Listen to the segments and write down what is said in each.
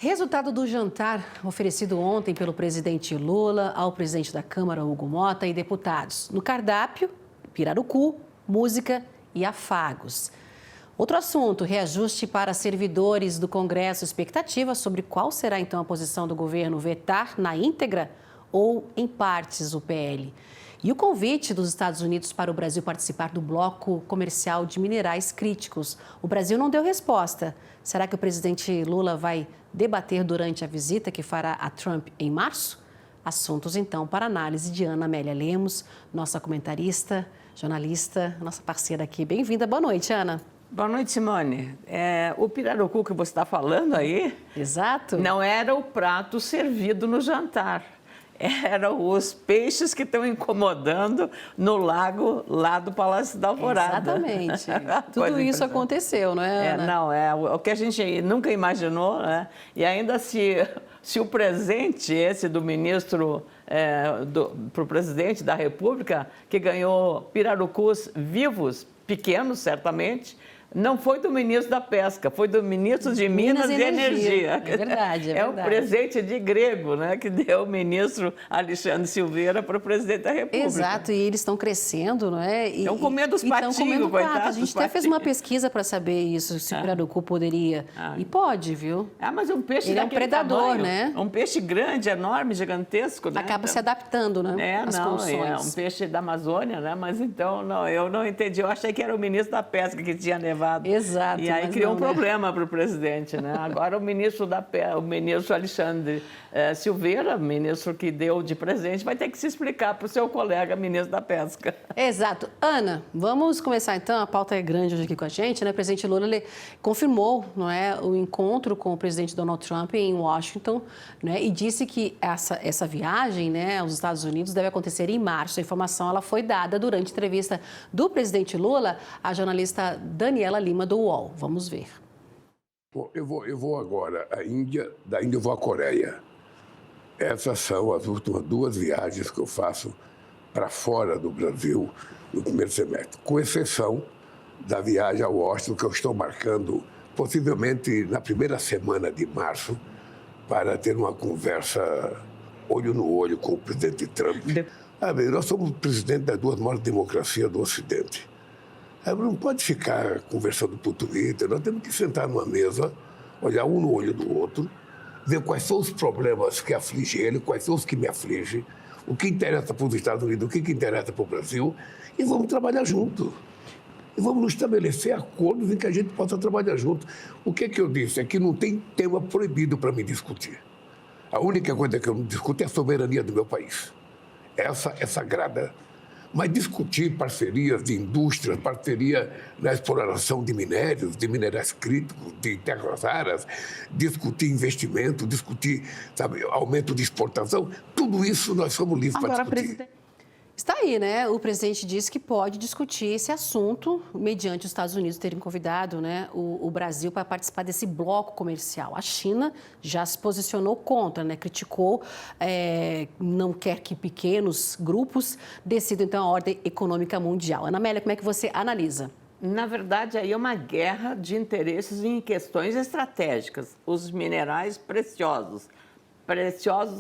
Resultado do jantar oferecido ontem pelo presidente Lula ao presidente da Câmara, Hugo Motta, e deputados. No cardápio, pirarucu, música e afagos. Outro assunto, reajuste para servidores do Congresso. Expectativa sobre qual será então a posição do governo, vetar na íntegra ou em partes o PL. E o convite dos Estados Unidos para o Brasil participar do bloco comercial de minerais críticos. O Brasil não deu resposta. Será que o presidente Lula vai debater durante a visita que fará a Trump em março? Assuntos, então, para análise de Ana Amélia Lemos, nossa comentarista, jornalista, nossa parceira aqui. Bem-vinda. Boa noite, Ana. Boa noite, Simone. O pirarucu que você está falando aí... Exato. Não era o prato servido no jantar. Eram os peixes que estão incomodando no lago lá do Palácio da Alvorada. Exatamente. Tudo isso aconteceu, não é, Ana? É o que a gente nunca imaginou, né? E ainda se o presente, esse do ministro, para o presidente da República, que ganhou pirarucus vivos, pequenos, certamente, não foi do ministro da Pesca, foi do ministro de Minas e Energia. É verdade, é verdade. O presente de grego, né, que deu o ministro Alexandre Silveira para o presidente da República. Exato, e eles estão crescendo, não é? Estão comendo os patinhos, coitados. A gente até fez uma pesquisa para saber isso, se o pirarucu poderia. E pode, viu? Mas um peixe ele é um predador, tamanho, né? Um peixe grande, enorme, gigantesco, né? Acaba se adaptando, né? Às condições. É um peixe da Amazônia, né? Mas então, eu não entendi. Eu achei que era o ministro da Pesca que tinha levado. Exato. E aí criou um problema para o presidente, né? Agora o ministro Alexandre Silveira, ministro que deu de presente, vai ter que se explicar para o seu colega ministro da Pesca. Exato. Ana, vamos começar então, a pauta é grande hoje aqui com a gente, né? O presidente Lula ele confirmou, não é, o encontro com o presidente Donald Trump em Washington, né? E disse que essa viagem, né, aos Estados Unidos deve acontecer em março. A informação ela foi dada durante a entrevista do presidente Lula à jornalista Daniela Lima do UOL. Vamos ver. Bom, eu vou agora à Índia, da Índia eu vou à Coreia. Essas são as últimas 2 viagens que eu faço para fora do Brasil no primeiro semestre, com exceção da viagem a Washington, que eu estou marcando possivelmente na primeira semana de março, para ter uma conversa olho no olho com o presidente Trump. Nós somos o presidente das 2 maiores democracias do Ocidente. Não pode ficar conversando por Twitter, nós temos que sentar numa mesa, olhar um no olho do outro, ver quais são os problemas que afligem ele, quais são os que me afligem, o que interessa para os Estados Unidos, o que interessa para o Brasil, e vamos trabalhar junto. E vamos estabelecer acordos em que a gente possa trabalhar junto. O que eu disse? É que não tem tema proibido para me discutir. A única coisa que eu não discuto é a soberania do meu país. Essa é sagrada. Mas discutir parcerias de indústria, parceria na exploração de minérios, de minerais críticos, de terras raras, discutir investimento, discutir, aumento de exportação, tudo isso nós somos livres para discutir. Está aí, né? O presidente disse que pode discutir esse assunto mediante os Estados Unidos terem convidado, né, o Brasil para participar desse bloco comercial. A China já se posicionou contra, né? Criticou, não quer que pequenos grupos decidam, então, a ordem econômica mundial. Ana Amélia, como é que você analisa? Na verdade, aí é uma guerra de interesses em questões estratégicas. Os minerais preciosos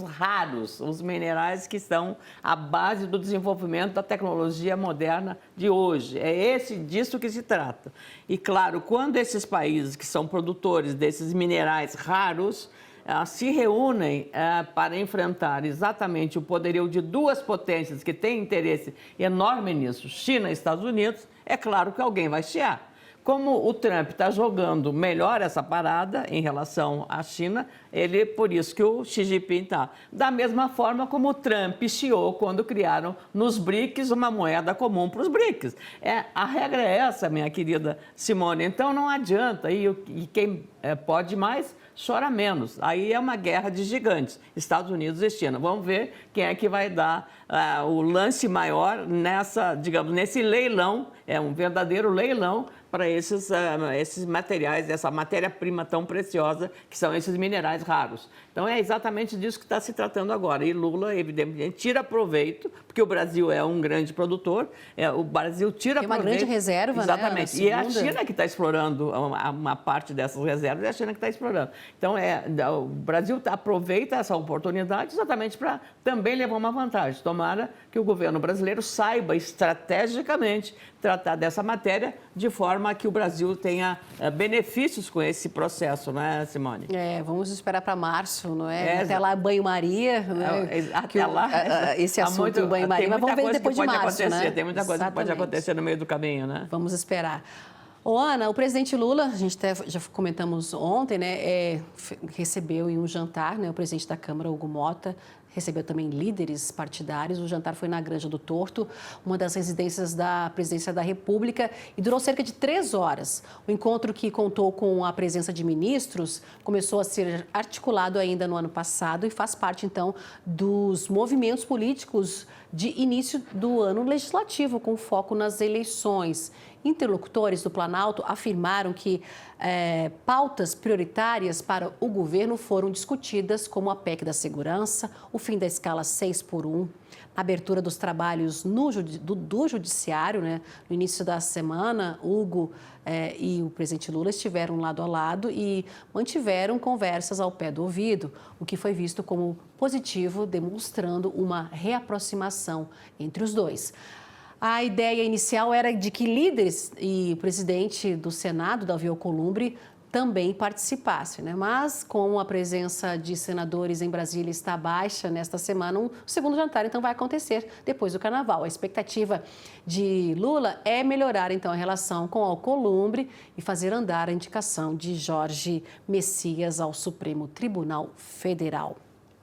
raros, os minerais que são a base do desenvolvimento da tecnologia moderna de hoje. É disso que se trata. E, claro, quando esses países que são produtores desses minerais raros se reúnem para enfrentar exatamente o poderio de 2 potências que têm interesse enorme nisso, China e Estados Unidos, é claro que alguém vai chiar. Como o Trump está jogando melhor essa parada em relação à China, por isso que o Xi Jinping está. Da mesma forma como o Trump chiou quando criaram nos BRICS uma moeda comum para os BRICS. A regra é essa, minha querida Simone. Então não adianta. E quem pode mais, chora menos. Aí é uma guerra de gigantes, Estados Unidos e China. Vamos ver quem é que vai dar o lance maior nesse leilão, é um verdadeiro leilão para esses materiais, essa matéria-prima tão preciosa que são esses minerais raros. Então, é exatamente disso que está se tratando agora. E Lula, evidentemente, tira proveito, porque o Brasil é um grande produtor, o Brasil tira proveito... Tem uma grande reserva, exatamente. né? E é a China que está explorando uma parte dessas reservas, é a China que está explorando. Então, o Brasil aproveita essa oportunidade exatamente para também levar uma vantagem. Tomara que o governo brasileiro saiba estrategicamente tratar dessa matéria de forma que o Brasil tenha benefícios com esse processo, não é, Simone? Vamos esperar para março, não é? Até lá, banho-maria, né? Até lá, esse assunto do banho-maria, mas vamos ver depois de março, né? Tem muita coisa que pode acontecer no meio do caminho, né? Vamos esperar. Ana, o presidente Lula, a gente até já comentamos ontem, né, recebeu em um jantar, né, o presidente da Câmara, Hugo Motta, recebeu também líderes partidários. O jantar foi na Granja do Torto, uma das residências da Presidência da República, e durou cerca de 3 horas. O encontro, que contou com a presença de ministros, começou a ser articulado ainda no ano passado e faz parte, então, dos movimentos políticos de início do ano legislativo, com foco nas eleições. Interlocutores do Planalto afirmaram que pautas prioritárias para o governo foram discutidas, como a PEC da segurança, o fim da escala 6x1, a abertura dos trabalhos do Judiciário, né? No início da semana, Hugo e o presidente Lula estiveram lado a lado e mantiveram conversas ao pé do ouvido, o que foi visto como positivo, demonstrando uma reaproximação entre os dois. A ideia inicial era de que líderes e o presidente do Senado, Davi Alcolumbre, também participassem, né? Mas com a presença de senadores em Brasília está baixa nesta semana, o segundo jantar então vai acontecer depois do Carnaval. A expectativa de Lula é melhorar então a relação com Alcolumbre e fazer andar a indicação de Jorge Messias ao Supremo Tribunal Federal.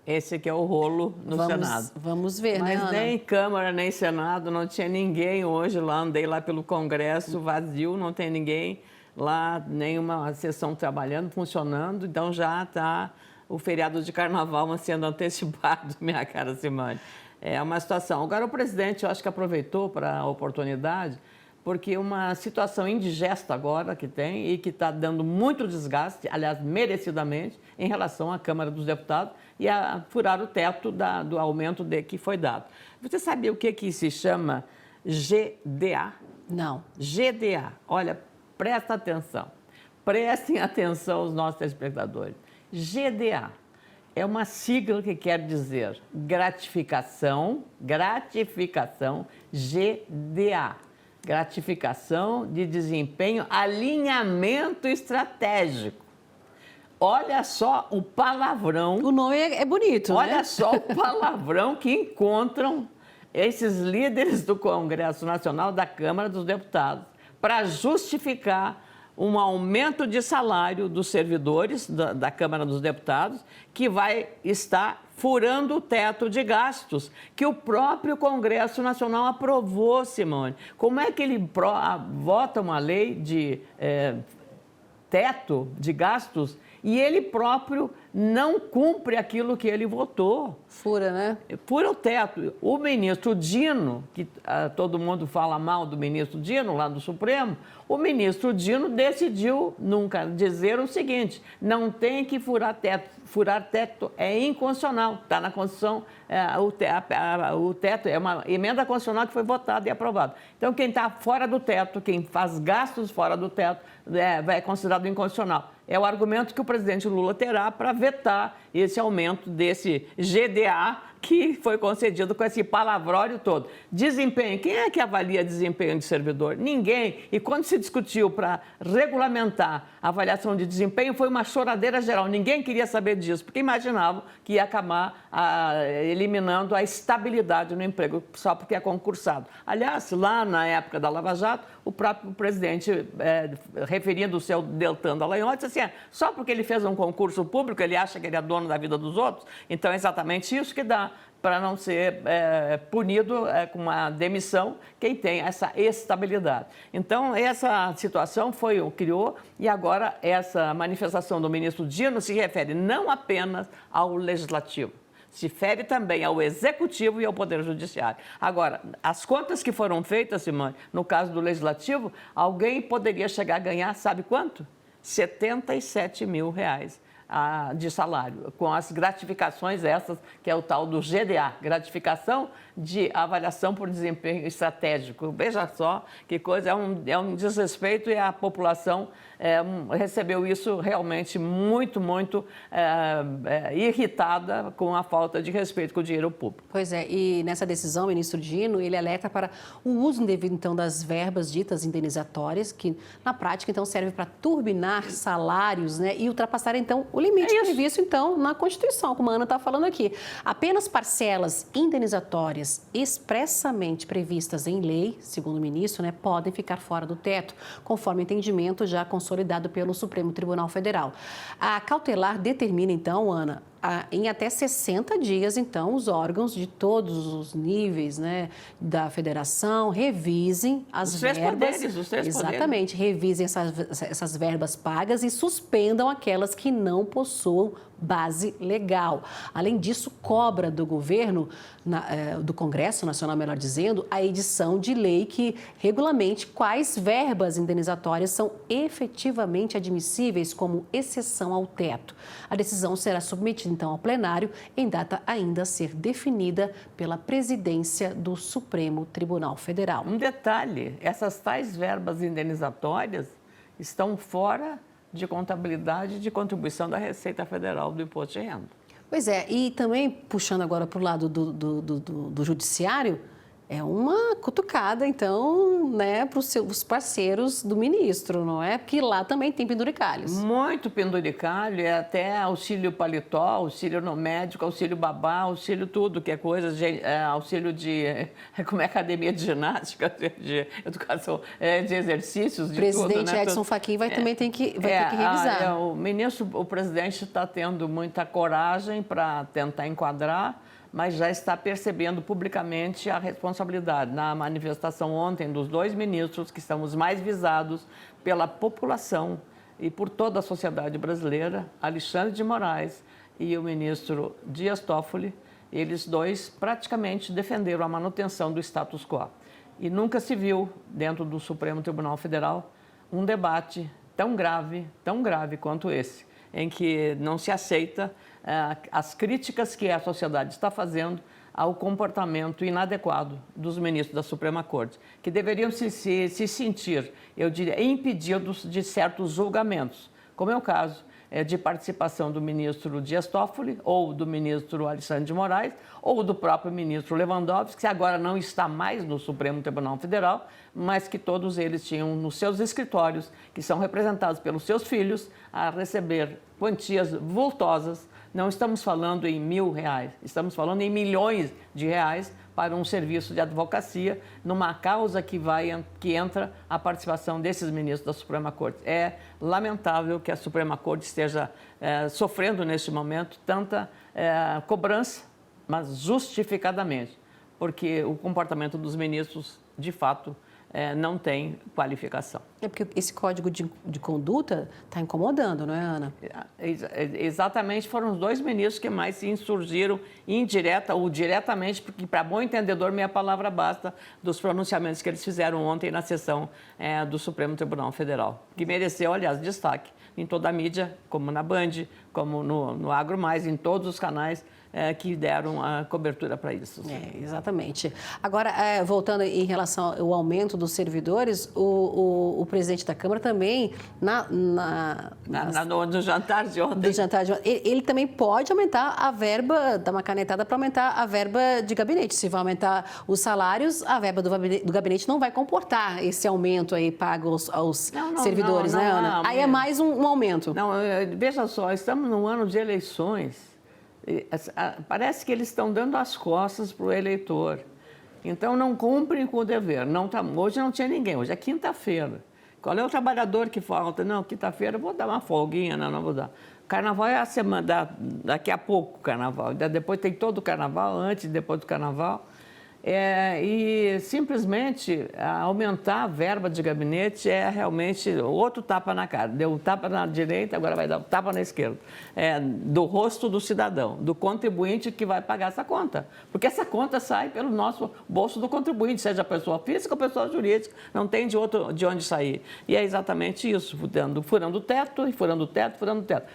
Esse que é o rolo no Senado. Vamos ver, mas, né, Ana? Mas nem Câmara, nem Senado, não tinha ninguém hoje lá. Andei lá pelo Congresso, vazio, não tem ninguém lá, nenhuma sessão trabalhando, funcionando. Então, já está o feriado de Carnaval sendo antecipado, minha cara Simone. É uma situação. Agora, o presidente, eu acho que aproveitou para a oportunidade, porque uma situação indigesta agora que tem e que está dando muito desgaste, aliás, merecidamente, em relação à Câmara dos Deputados e a furar o teto do aumento que foi dado. Você sabia o que se chama GDA? Não. GDA. Olha, prestem atenção os nossos telespectadores. GDA é uma sigla que quer dizer gratificação, GDA. Gratificação de desempenho, alinhamento estratégico. Olha só o palavrão. O nome é bonito, né? Olha só o palavrão que encontram esses líderes do Congresso Nacional, da Câmara dos Deputados, para justificar um aumento de salário dos servidores da Câmara dos Deputados, que vai estar furando o teto de gastos que o próprio Congresso Nacional aprovou, Simone. Como é que ele vota uma lei de teto de gastos e ele próprio não cumpre aquilo que ele votou? Fura, né? Fura o teto. O ministro Dino, que todo mundo fala mal do ministro Dino, lá do Supremo, o ministro Dino decidiu nunca dizer o seguinte: não tem que furar teto. Furar teto é inconstitucional. Está na Constituição, o teto é uma emenda constitucional que foi votada e aprovada. Então, quem está fora do teto, quem faz gastos fora do teto, é considerado inconstitucional. É o argumento que o presidente Lula terá para vetar esse aumento desse GDA que foi concedido com esse palavrório todo. Desempenho. Quem é que avalia desempenho de servidor? Ninguém. E quando se discutiu para regulamentar a avaliação de desempenho, foi uma choradeira geral. Ninguém queria saber disso, porque imaginavam que ia acabar eliminando a estabilidade no emprego, só porque é concursado. Aliás, lá na época da Lava Jato, o próprio presidente, referindo o seu Deltan Dallagnol, disse assim: só porque ele fez um concurso público, ele acha que ele é dono da vida dos outros? Então, é exatamente isso que dá para não ser punido com uma demissão quem tem essa estabilidade. Então, essa situação foi o que criou, e agora essa manifestação do ministro Dino se refere não apenas ao Legislativo, se fere também ao Executivo e ao Poder Judiciário. Agora, as contas que foram feitas, Simone, no caso do Legislativo, alguém poderia chegar a ganhar, sabe quanto? R$77 mil de salário, com as gratificações essas, que é o tal do GDA, gratificação de avaliação por desempenho estratégico. Veja só que coisa, é um desrespeito e a população recebeu isso realmente muito irritada com a falta de respeito com o dinheiro público. Pois é, e nessa decisão, o ministro Dino, ele alerta para o uso indevido, então, das verbas ditas indenizatórias, que na prática, então, serve para turbinar salários, né, e ultrapassar, então, o limite previsto, então, na Constituição, como a Ana está falando aqui. Apenas parcelas indenizatórias expressamente previstas em lei, segundo o ministro, né, podem ficar fora do teto, conforme o entendimento já consolidado pelo Supremo Tribunal Federal. A cautelar determina, então, Ana, em até 60 dias, então, os órgãos de todos os níveis, né, da federação revisem as verbas. Os três exatamente, poderes. revisem essas verbas pagas e suspendam aquelas que não possuam base legal. Além disso, cobra do governo, do Congresso Nacional, melhor dizendo, a edição de lei que regulamente quais verbas indenizatórias são efetivamente admissíveis como exceção ao teto. A decisão será submetida, então, ao plenário em data ainda a ser definida pela presidência do Supremo Tribunal Federal. Um detalhe, essas tais verbas indenizatórias estão fora de contabilidade de contribuição da Receita Federal do Imposto de Renda. Pois é, e também puxando agora para o lado do judiciário, é uma cutucada, então, né, para os seus parceiros do ministro, não é? Porque lá também tem penduricalhos. Muito penduricalho, é até auxílio paletó, auxílio no médico, auxílio babá, auxílio tudo, que é coisa, auxílio de, como é, academia de ginástica, de educação, de exercícios, de Presidente tudo, né? Edson Fachin vai também ter que revisar. O presidente está tendo muita coragem para tentar enquadrar, mas já está percebendo publicamente a responsabilidade. Na manifestação ontem dos dois ministros, que são os mais visados pela população e por toda a sociedade brasileira, Alexandre de Moraes e o ministro Dias Toffoli, eles dois praticamente defenderam a manutenção do status quo. E nunca se viu, dentro do Supremo Tribunal Federal, um debate tão grave quanto esse, em que não se aceita as críticas que a sociedade está fazendo ao comportamento inadequado dos ministros da Suprema Corte, que deveriam se sentir, eu diria, impedidos de certos julgamentos, como é o caso de participação do ministro Dias Toffoli, ou do ministro Alexandre de Moraes, ou do próprio ministro Lewandowski, que agora não está mais no Supremo Tribunal Federal, mas que todos eles tinham nos seus escritórios, que são representados pelos seus filhos, a receber quantias vultosas. Não estamos falando em R$1.000, estamos falando em milhões de reais para um serviço de advocacia, numa causa que entra a participação desses ministros da Suprema Corte. É lamentável que a Suprema Corte esteja sofrendo, neste momento, tanta cobrança, mas justificadamente, porque o comportamento dos ministros, de fato, não tem qualificação. É porque esse código de conduta está incomodando, não é, Ana? Exatamente, foram os dois ministros que mais se insurgiram indireta ou diretamente, porque para bom entendedor minha palavra basta, dos pronunciamentos que eles fizeram ontem na sessão do Supremo Tribunal Federal, que mereceu, aliás, destaque em toda a mídia, como na Band, como no Agro Mais, em todos os canais que deram a cobertura para isso. Exatamente. Agora, voltando em relação ao aumento dos servidores, o presidente da Câmara também, no jantar de ontem, ele também pode aumentar a verba, dar uma canetada para aumentar a verba de gabinete. Se vai aumentar os salários, a verba do gabinete não vai comportar esse aumento aí pago aos servidores, né, Ana? Aí é mais um aumento. Não, veja só, estamos num ano de eleições. Parece que eles estão dando as costas para o eleitor. Então, não cumprem com o dever. Hoje não tinha ninguém, hoje é quinta-feira. Qual é o trabalhador que falta? Não, quinta-feira eu vou dar uma folguinha, não vou dar. Carnaval é a semana, daqui a pouco o carnaval. Depois tem todo o carnaval, antes e depois do carnaval. E simplesmente aumentar a verba de gabinete é realmente outro tapa na cara. Deu um tapa na direita, agora vai dar um tapa na esquerda. Do rosto do cidadão, do contribuinte que vai pagar essa conta. Porque essa conta sai pelo nosso bolso do contribuinte, seja pessoa física ou pessoa jurídica, não tem de onde sair. E é exatamente isso, furando o teto, e furando o teto, furando o teto.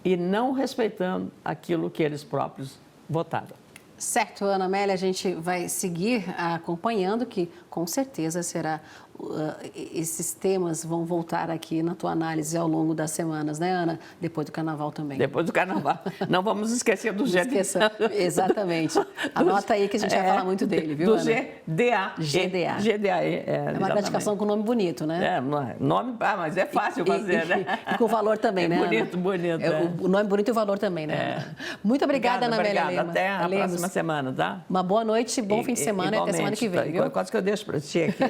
E não respeitando aquilo que eles próprios votaram. Certo, Ana Amélia, a gente vai seguir acompanhando, que com certeza será, esses temas vão voltar aqui na tua análise ao longo das semanas, né, Ana? Depois do Carnaval também. Depois do Carnaval. Não vamos esquecer do GDA. Esqueça, exatamente. Anota aí que a gente vai falar muito dele, viu, do Ana? GDA. GDA. GDA, é uma gratificação com nome bonito, né? Nome, mas é fácil fazer, né? E com valor também, né, Bonito, Ana? bonito. O nome bonito e o valor também, né, Ana? Muito obrigada, Ana Amélia Lemos. Até a próxima semana, tá? Uma boa noite, bom fim de semana e até semana que vem, viu? Quase que eu deixo para ti aqui.